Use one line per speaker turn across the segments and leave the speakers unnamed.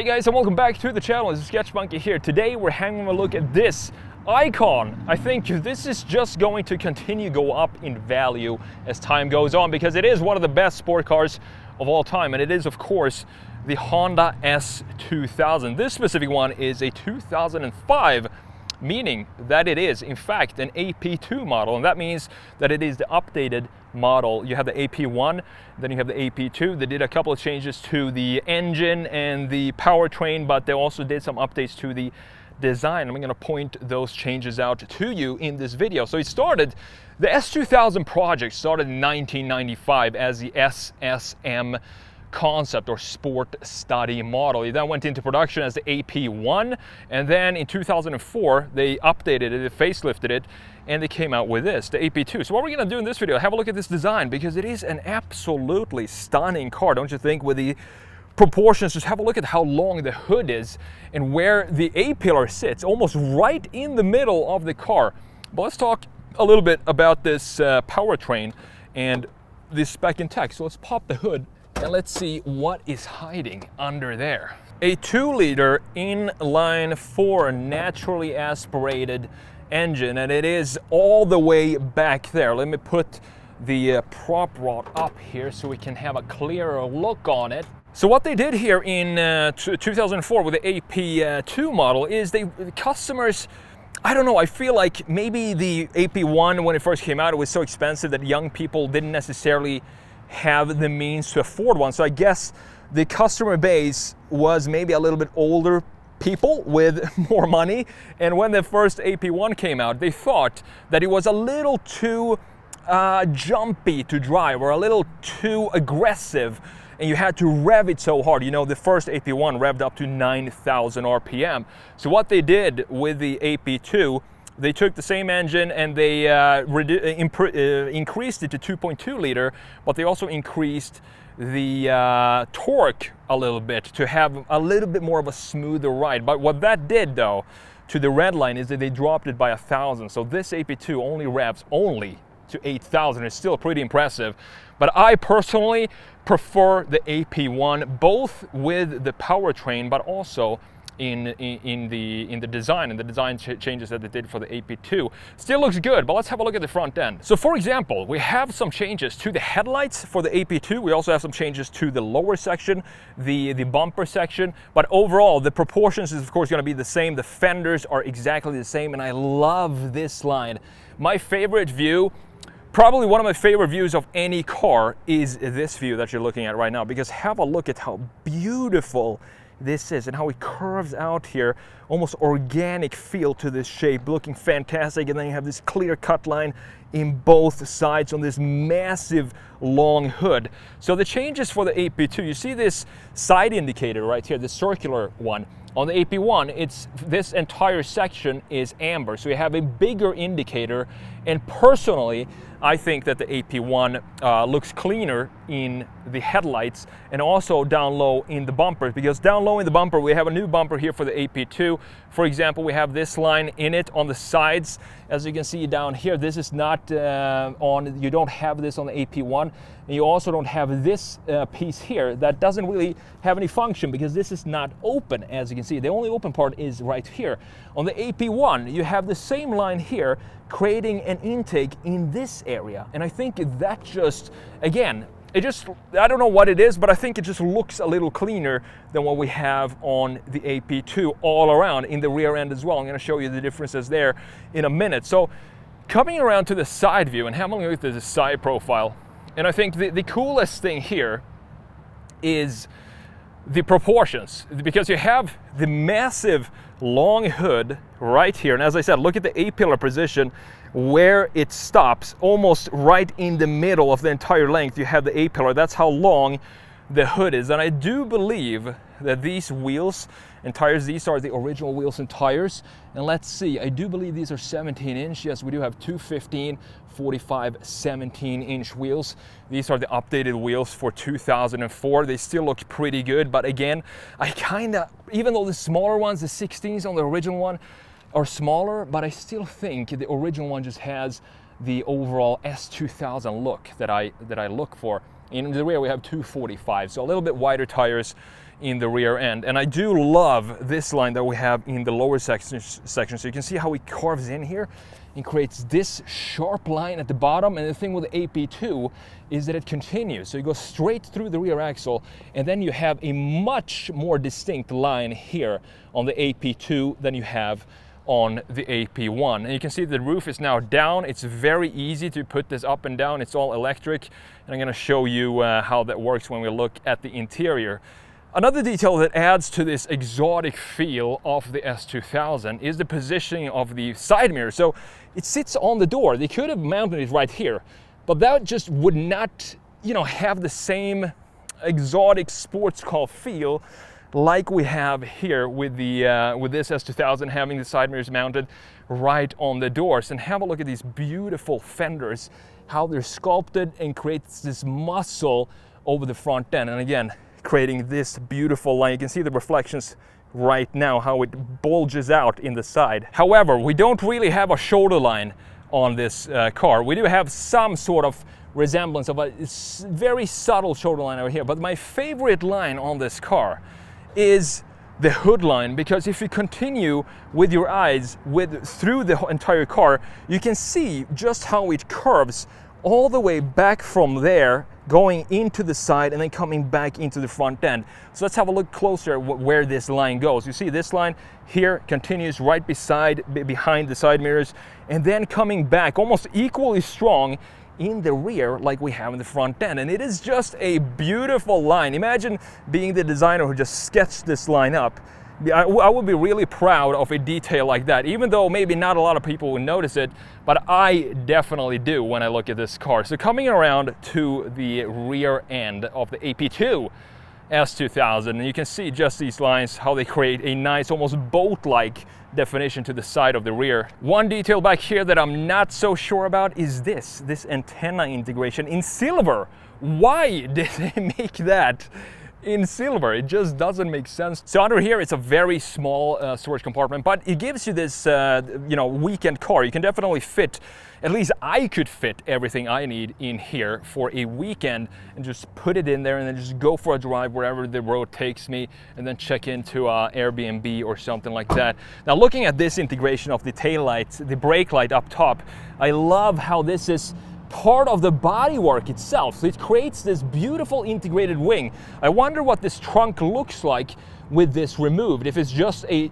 guys, and welcome back to the channel. It's TheSketchMonkey here. Today we're having a look at this icon. I think this is just going to continue go up in value as time goes on because it is one of the best sport cars of all time, and it is of course the Honda S2000. This specific one is a 2005, meaning that it is in fact an AP2 model, and that means that it is the updated model. You have the AP1, then you have the AP2. They did a couple of changes to the engine and the powertrain, but they also did some updates to the design. I'm going to point those changes out to you in this video. So it started, the S2000 project started in 1995 as the SSM concept or sport study model. It then went into production as the AP1, and then in 2004 they updated it, they facelifted it, and they came out with this, the AP2. So what we're going to do in this video, have a look at this design because it is an absolutely stunning car, don't you think? With the proportions, just have a look at how long the hood is and where the A-pillar sits, almost right in the middle of the car. But let's talk a little bit about this powertrain and this spec in tech. So let's pop the hood and let's see what is hiding under there. A 2-liter inline 4 naturally aspirated engine, and it is all the way back there. Let me put the prop rod up here so we can have a clearer look on it. So what they did here in 2004 with the AP2 model is the customers, I don't know, I feel like maybe the AP1 when it first came out, it was so expensive that young people didn't necessarily have the means to afford one. So I guess the customer base was maybe a little bit older people with more money, and when the first AP1 came out, they thought that it was a little too jumpy to drive or a little too aggressive, and you had to rev it so hard. You know, the first AP1 revved up to 9,000 RPM. So what they did with the AP2, they took the same engine and they increased it to 2.2 liter, but they also increased the torque a little bit to have a little bit more of a smoother ride. But what that did though to the red line is that they dropped it by 1,000. So this AP2 only revs to 8,000. It's still pretty impressive. But I personally prefer the AP1, both with the powertrain, but also in the design and the design changes that they did for the AP2. Still looks good, but let's have a look at the front end. So for example, we have some changes to the headlights for the AP2. We also have some changes to the lower section, the bumper section, but overall the proportions is of course going to be the same. The fenders are exactly the same, and I love this line. My favorite view, probably one of my favorite views of any car, is this view that you're looking at right now, because have a look at how beautiful this is and how it curves out here, almost organic feel to this shape, looking fantastic. And then you have this clear cut line in both sides on this massive long hood. So the changes for the AP2, you see this side indicator right here, the circular one. On the AP1, it's this entire section is amber, so you have a bigger indicator, and personally I think that the AP1 looks cleaner in the headlights and also down low in the bumpers, because down low in the bumper we have a new bumper here for the AP2. For example, we have this line in it on the sides. As you can see down here, this is not you don't have this on the AP1, and you also don't have this piece here that doesn't really have any function because this is not open. As you can see, the only open part is right here. On the AP1 you have the same line here creating an intake in this area, and I think that just, again, I don't know what it is, but I think it just looks a little cleaner than what we have on the AP2 all around in the rear end as well. I'm going to show you the differences there in a minute. So coming around to the side view and having a look at the side profile, and I think the coolest thing here is the proportions, because you have the massive long hood right here, and as I said, look at the A-pillar position where it stops, almost right in the middle of the entire length. You have the A-pillar. That's how long the hood is, and I do believe that these wheels and tires, these are the original wheels and tires. And let's see, I do believe these are 17-inch. Yes, we do have 215, 45, 17-inch wheels. These are the updated wheels for 2004. They still look pretty good, but again, I even though the smaller ones, the 16s on the original one, are smaller, but I still think the original one just has the overall S2000 look that I look for. In the rear we have 245, so a little bit wider tires in the rear end. And I do love this line that we have in the lower section. So you can see how it carves in here and creates this sharp line at the bottom. And the thing with the AP2 is that it continues. So you go straight through the rear axle, and then you have a much more distinct line here on the AP2 than you have on the AP1. And you can see the roof is now down. It's very easy to put this up and down. It's all electric. And I'm gonna show you how that works when we look at the interior. Another detail that adds to this exotic feel of the S2000 is the positioning of the side mirror. So it sits on the door. They could have mounted it right here, but that just would not, have the same exotic sports car feel like we have here with this S2000, having the side mirrors mounted right on the doors. And have a look at these beautiful fenders, how they're sculpted and creates this muscle over the front end. And again, creating this beautiful line. You can see the reflections right now, how it bulges out in the side. However, we don't really have a shoulder line on this car. We do have some sort of resemblance of a very subtle shoulder line over here, but my favorite line on this car is the hood line, because if you continue with your eyes through the entire car, you can see just how it curves all the way back from there, going into the side and then coming back into the front end. So let's have a look closer at where this line goes. You see this line here continues right behind the side mirrors, and then coming back almost equally strong in the rear like we have in the front end. And it is just a beautiful line. Imagine being the designer who just sketched this line up. I would be really proud of a detail like that, even though maybe not a lot of people would notice it, but I definitely do when I look at this car. So coming around to the rear end of the AP2 S2000, and you can see just these lines, how they create a nice, almost boat-like definition to the side of the rear. One detail back here that I'm not so sure about is this antenna integration in silver. Why did they make that in silver? It just doesn't make sense. So under here, it's a very small storage compartment, but it gives you this, weekend car. You can definitely fit, at least I could fit everything I need in here for a weekend and just put it in there and then just go for a drive wherever the road takes me, and then check into Airbnb or something like that. Now, looking at this integration of the tail lights, the brake light up top, I love how this is part of the bodywork itself. So it creates this beautiful integrated wing. I wonder what this trunk looks like with this removed, if it's just a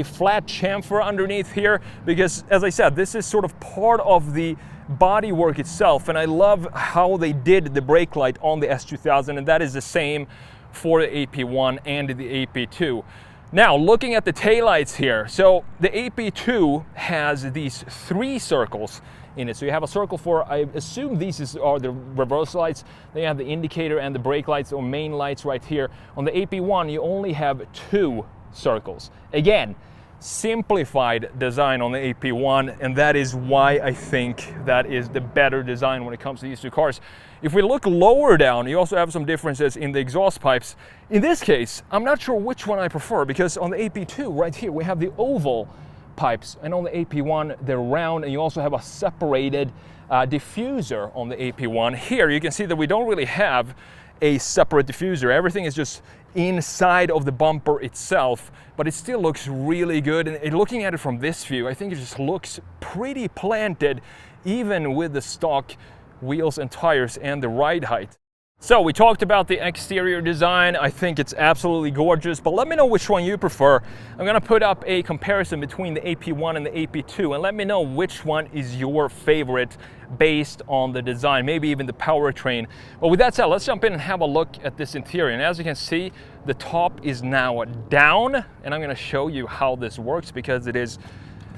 flat chamfer underneath here, because as I said, this is sort of part of the bodywork itself. And I love how they did the brake light on the S2000, and that is the same for the AP1 and the AP2. Now, looking at the taillights here, so the AP2 has these 3 circles in it. So you have a circle for, I assume these are the reverse lights. Then you have the indicator and the brake lights or main lights right here. On the AP1, you only have 2 circles. Again, simplified design on the AP1, and that is why I think that is the better design when it comes to these 2 cars. If we look lower down, you also have some differences in the exhaust pipes. In this case, I'm not sure which one I prefer, because on the AP2 right here, we have the oval pipes, and on the AP1 they're round, and you also have a separated diffuser on the AP1. Here you can see that we don't really have a separate diffuser. Everything is just inside of the bumper itself, but it still looks really good. And looking at it from this view, I think it just looks pretty planted, even with the stock wheels and tires and the ride height. So we talked about the exterior design. I think it's absolutely gorgeous, but let me know which one you prefer. I'm gonna put up a comparison between the AP1 and the AP2, and let me know which one is your favorite based on the design, maybe even the powertrain. But with that said, let's jump in and have a look at this interior. And as you can see, the top is now down, and I'm gonna show you how this works, because it is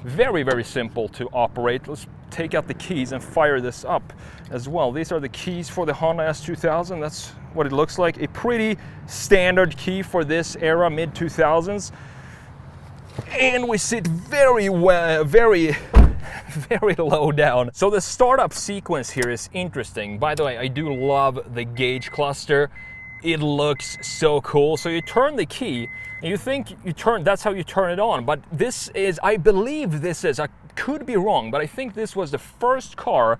very, very simple to operate. Let's take out the keys and fire this up as well. These are the keys for the Honda S2000. That's what it looks like. A pretty standard key for this era, mid-2000s. And we sit very low down. So the startup sequence here is interesting. By the way, I do love the gauge cluster. It looks so cool. So you turn the key, and you think that's how you turn it on. But this is, I believe this is, I could be wrong, but I think this was the first car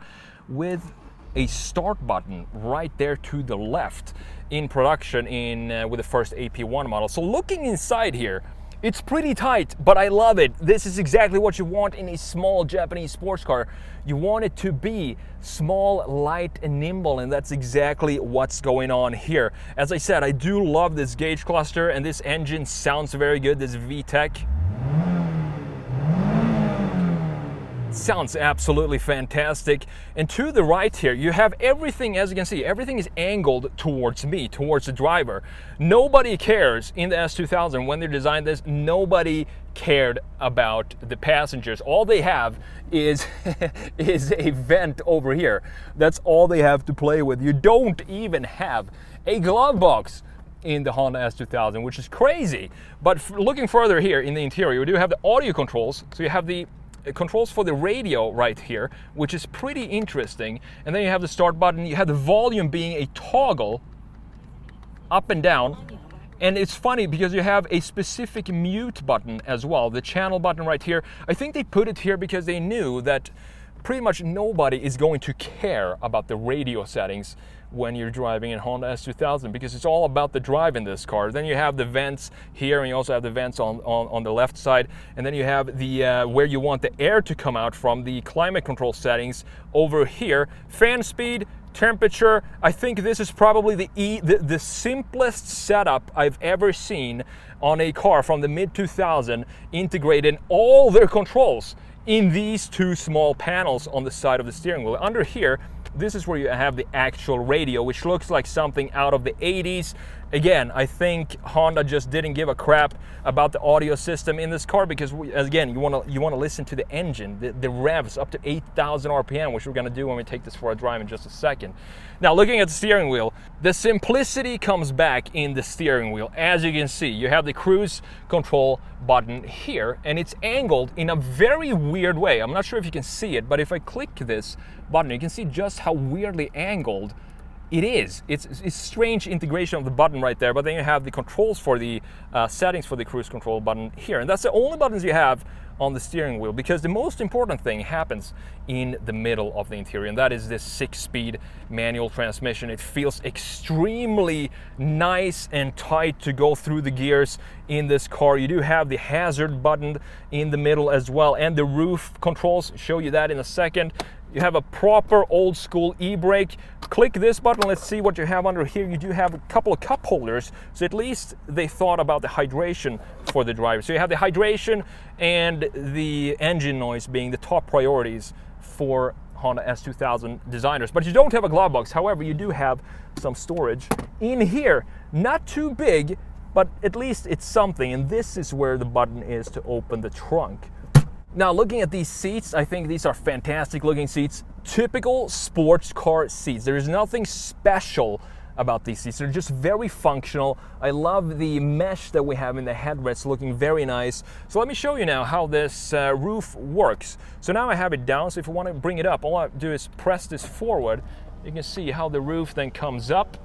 with a start button right there to the left in production with the first AP1 model. So looking inside here, it's pretty tight, but I love it. This is exactly what you want in a small Japanese sports car. You want it to be small, light, and nimble, and that's exactly what's going on here. As I said, I do love this gauge cluster, and this engine sounds very good, this VTEC. Sounds absolutely fantastic. And to the right here, you have everything, as you can see, everything is angled towards me, towards the driver. Nobody cares in the S2000 when they designed this, nobody cared about the passengers. All they have is is a vent over here. That's all they have to play with. You don't even have a glove box in the Honda S2000, which is crazy. But looking further here in the interior, you do have the audio controls. So you have the controls for the radio right here, which is pretty interesting. And then you have the start button. You have the volume being a toggle up and down. And it's funny because you have a specific mute button as well, the channel button right here. I think they put it here because they knew that pretty much nobody is going to care about the radio settings when you're driving in Honda S2000, because it's all about the drive in this car. Then you have the vents here, and you also have the vents on the left side, and then you have the where you want the air to come out from, the climate control settings over here. Fan speed, temperature. I think this is probably the simplest setup I've ever seen on a car from the mid-2000s, integrating all their controls in these two small panels on the side of the steering wheel. Under here, this is where you have the actual radio, which looks like something out of the 80s. Again, I think Honda just didn't give a crap about the audio system in this car, because again, you want to listen to the engine, the revs up to 8,000 RPM, which we're going to do when we take this for a drive in just a second. Now, looking at the steering wheel, the simplicity comes back in the steering wheel. As you can see, you have the cruise control button here, and it's angled in a very weird way. I'm not sure if you can see it, but if I click this button, you can see just how weirdly angled it is. It's strange integration of the button right there, but then you have the controls for the settings for the cruise control button here. And that's the only buttons you have on the steering wheel, because the most important thing happens in the middle of the interior, and that is this 6-speed manual transmission. It feels extremely nice and tight to go through the gears in this car. You do have the hazard button in the middle as well, and the roof controls, show you that in a second. You have a proper old school e-brake. Click this button, let's see what you have under here. You do have a couple of cup holders, so at least they thought about the hydration for the driver. So you have the hydration and the engine noise being the top priorities for Honda S2000 designers. But you don't have a glove box. However, you do have some storage in here. Not too big, but at least it's something. And this is where the button is to open the trunk. Now, looking at these seats, I think these are fantastic looking seats. Typical sports car seats. There is nothing special about these seats. They're just very functional. I love the mesh that we have in the headrests, looking very nice. So let me show you now how this roof works. So now I have it down, so if you want to bring it up, all I do is press this forward. You can see how the roof then comes up.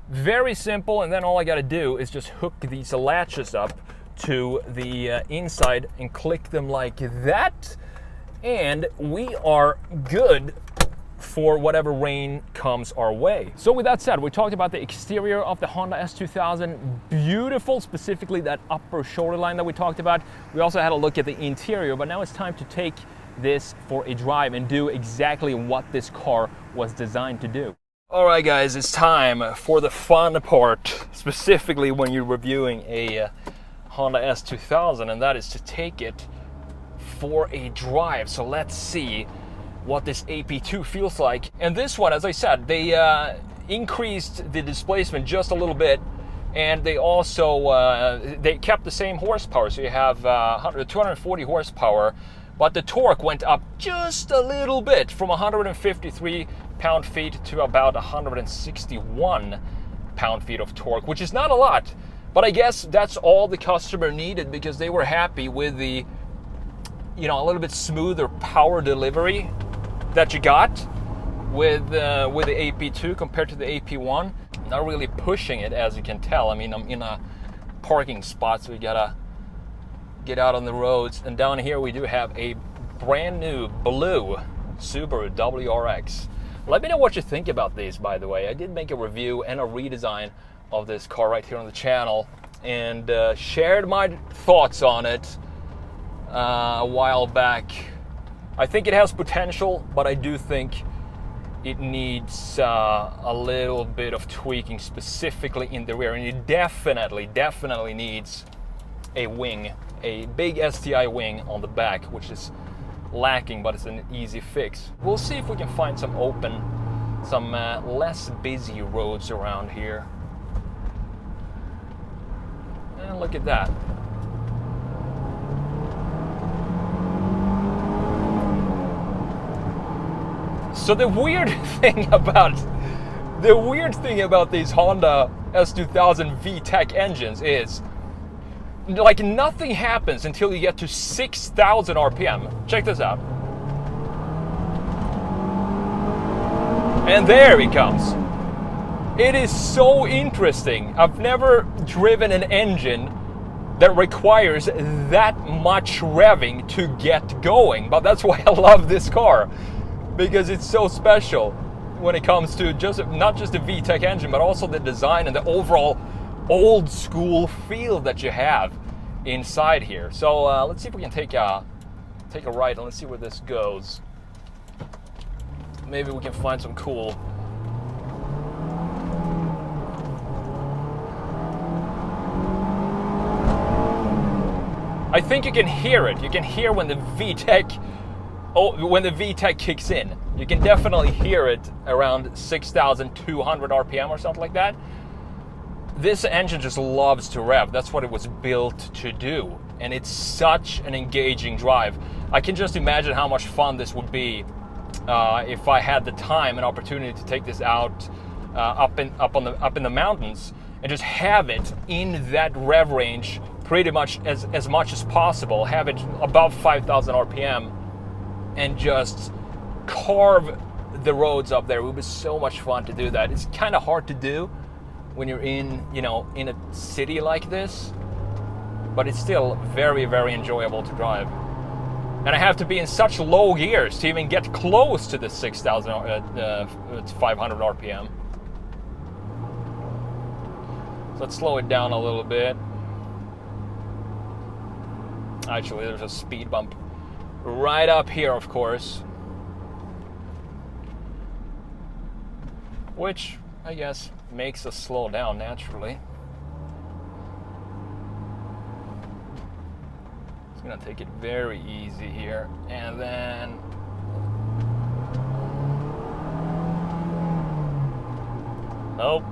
Very simple, and then all I got to do is just hook these latches up to the inside and click them like that, and we are good for whatever rain comes our way. So with that said, we talked about the exterior of the Honda S2000. Beautiful, specifically that upper shoulder line that we talked about. We also had a look at the interior, but now it's time to take this for a drive and do exactly what this car was designed to do. All right, guys, it's time for the fun part, specifically when you're reviewing a Honda S2000, and that is to take it for a drive. So let's see what this AP2 feels like. And this one, as I said, they increased the displacement just a little bit, and they also they kept the same horsepower. So you have 240 horsepower, but the torque went up just a little bit, from 153 pound-feet to about 161 pound-feet of torque, which is not a lot. But I guess that's all the customer needed, because they were happy with the, a little bit smoother power delivery that you got with the AP2 compared to the AP1. Not really pushing it, as you can tell. I mean, I'm in a parking spot, so we gotta get out on the roads. And down here we do have a brand new blue Subaru WRX. Let me know what you think about these, by the way. I did make a review and a redesign of this car right here on the channel, and shared my thoughts on it a while back. I think it has potential, but I do think it needs a little bit of tweaking, specifically in the rear, and it definitely needs a wing, a big STI wing on the back, which is lacking, but it's an easy fix. We'll see if we can find some less busy roads around here. And look at that. So the weird thing about these Honda S2000 VTEC engines is, like, nothing happens until you get to 6,000 RPM. Check this out. And there he comes. It is so interesting. I've never driven an engine that requires that much revving to get going, but that's why I love this car, because it's so special when it comes to not just the VTEC engine, but also the design and the overall old school feel that you have inside here. So let's see if we can take a ride and let's see where this goes. Maybe we can find some cool I think you can hear it. You can hear when the VTEC kicks in. You can definitely hear it around 6,200 RPM or something like that. This engine just loves to rev. That's what it was built to do. And it's such an engaging drive. I can just imagine how much fun this would be if I had the time and opportunity to take this out up in the mountains and just have it in that rev range pretty much as much as possible. Have it above 5,000 RPM and just carve the roads up there. It would be so much fun to do that. It's kind of hard to do when you're in a city like this, but it's still very, very enjoyable to drive. And I have to be in such low gears to even get close to the 6,500 RPM. So let's slow it down a little bit. Actually, there's a speed bump right up here, of course, which I guess makes us slow down naturally. Just gonna take it very easy here, and then nope,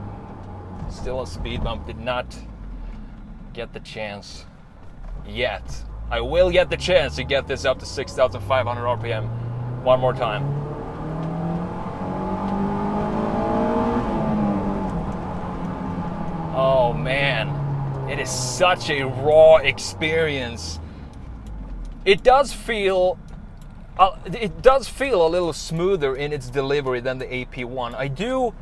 still a speed bump. Did not get the chance yet. I will get the chance to get this up to 6,500 RPM one more time. Oh man, it is such a raw experience. It does feel a little smoother in its delivery than the AP1. I do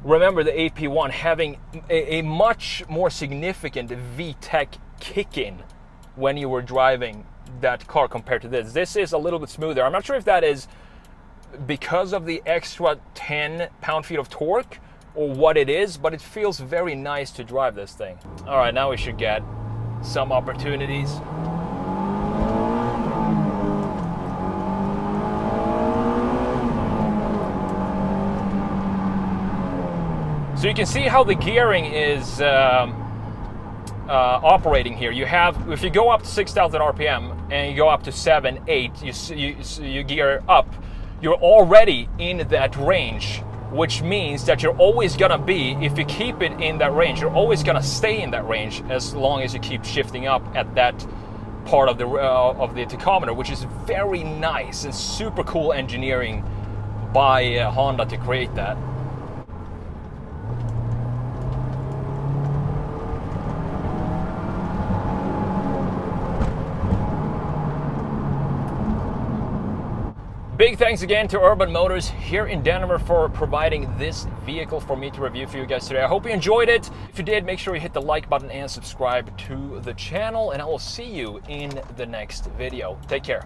remember the AP1 having a much more significant VTEC kick-in when you were driving that car compared to this. This is a little bit smoother. I'm not sure if that is because of the extra 10 pound-feet of torque or what it is, but it feels very nice to drive this thing. All right, now we should get some opportunities. So you can see how the gearing is operating here. You have, if you go up to 6,000 RPM and you go up to 7, 8, you gear up, you're already in that range, which means that you're always gonna be, if you keep it in that range, you're always gonna stay in that range as long as you keep shifting up at that part of the tachometer, which is very nice and super cool engineering by Honda to create that. Big thanks again to Urban Motors here in Denver for providing this vehicle for me to review for you guys today. I hope you enjoyed it. If you did, make sure you hit the like button and subscribe to the channel, and I will see you in the next video. Take care.